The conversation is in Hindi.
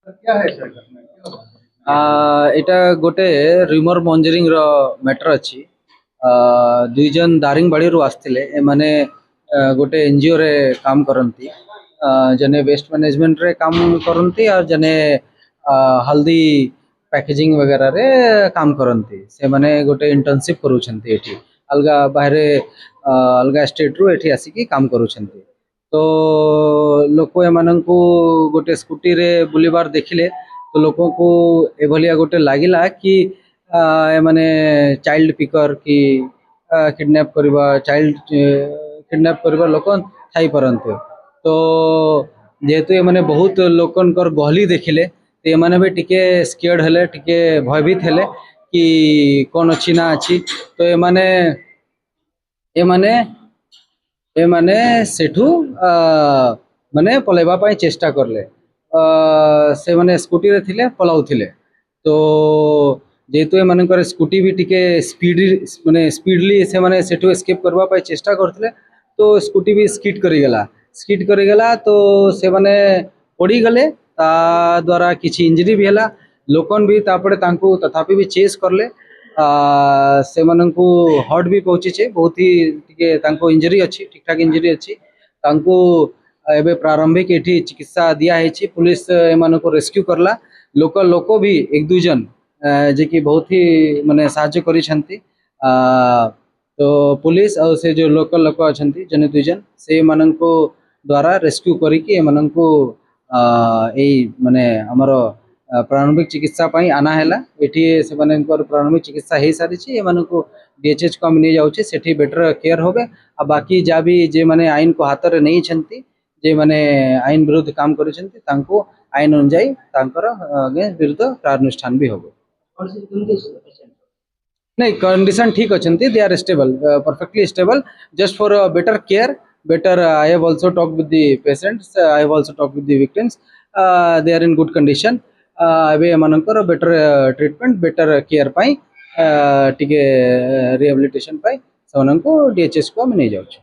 क्या है सर घटना क्या हुआ? এটা গোটে ରିମର ମଞ୍ଜରିଂ ର ମ୍ୟାଟର ଅଛି। ଦୁଇ ଜଣ ଦାରିଙ୍ଗବାଡ଼ିରୁ ଆସିଥିଲେ। ଏମାନେ ଗୋଟେ ଏନଜିଓ ରେ କାମ କରନ୍ତି। ଜଣେ ୱେଷ୍ଟ ମ୍ୟାନେଜମେଣ୍ଟରେ କାମ କରନ୍ତି ଆଉ ଜଣେ ହଳଦୀ ପ୍ୟାକେଜିଂ ବଗେରାରେ କାମ କରନ୍ତି। ସେମାନେ ଗୋଟେ ଇଣ୍ଟର୍ନସିପ୍ କରୁଛନ୍ତି ଏଠି ଅଲଗା ବାହାରେ ଅଲଗା ଷ୍ଟେଟରୁ ଏଠି ଆସିକି କାମ କରୁଛନ୍ତି। ତ ଲୋକ ଏମାନଙ୍କୁ ଗୋଟେ ସ୍କୁଟିରେ ବୁଲିବାର ଦେଖିଲେ। तो लोक को एभलिया गोटे लगिला कि एमाने चाइल्ड पिकर कि किडनैप करवा चाइल्ड किडनैप करवा लोक थाई परंते। तो जेहेतु एमाने बहुत लोकनकर गहली देखिले तो एमाने भी टिके स्केर्ड हेले टिके भयभीत हेले कि कौन अच्छी ना अच्छी। तो एमाने एमाने एमाने सेठू माने पलाइबा पाई चेष्टा करले। से माने स्कूटी रे थिले पलाउथिले। तो जेहेतु एमानकर स्कूटी भी टिके स्पीड माने स्पीडली से माने सेठू एस्केप करबा पाई चेष्टा करथिले। तो स्कूटी भी स्किड करी गला तो से माने पड़ी गले ता द्वारा किछि इंजरी भी हला। लोकन भी तापड़े तांकू तथापि भी चेस करले। से माननकू हर्ट भी पहुंची छे बहुत ही टिके तांको इंजरी अच्छी ठीक ठाक इंजरी अच्छी। तांकू एबे प्रारंभिक एठी चिकित्सा दिया है। पुलिस एमानको रेस्क्यू करला। लोकल लोक भी एक दु जन जे कि बहुत ही माने साहाय्य करिसंती। तो पुलिस और से जो लोकल लोक अछंती जने दु जन से माननको द्वारा रेस्क्यू करिकि एमाननको एई माने हमरो प्रारंभिक चिकित्सा पाई आना हैला। एठी से माननकर प्रारंभिक चिकित्सा हे सारी छी। एमानको डीएचएच को हम नहीं जाउछे सेठी बेटर केयर होबे। आ बाकी जा भी जे माने आईन को हाथ रे नहीं छंती जे माने आईन विरुद्ध काम करिसंती तांको आईन अनुଯାयी तांकर विरुद्ध कार्यानुष्ठान भी होबो। नहीं कंडीशन ठीक अछंती they are stable perfectly stable just for better care better. I have also talked with the patients. I have also talked with the victims. They are in good condition. ଏବେ ଏମାନଙ୍କର ବେଟର ଟ୍ରିଟମେଣ୍ଟ ବେଟର କେୟାର ପାଇଁ ଟିକେ ରିହାବିଲିଟେସନ ପାଇଁ ସେମାନଙ୍କୁ ଡିଏଚଏସ୍ କୁ ଆମେ ନେଇଯାଉଛୁ।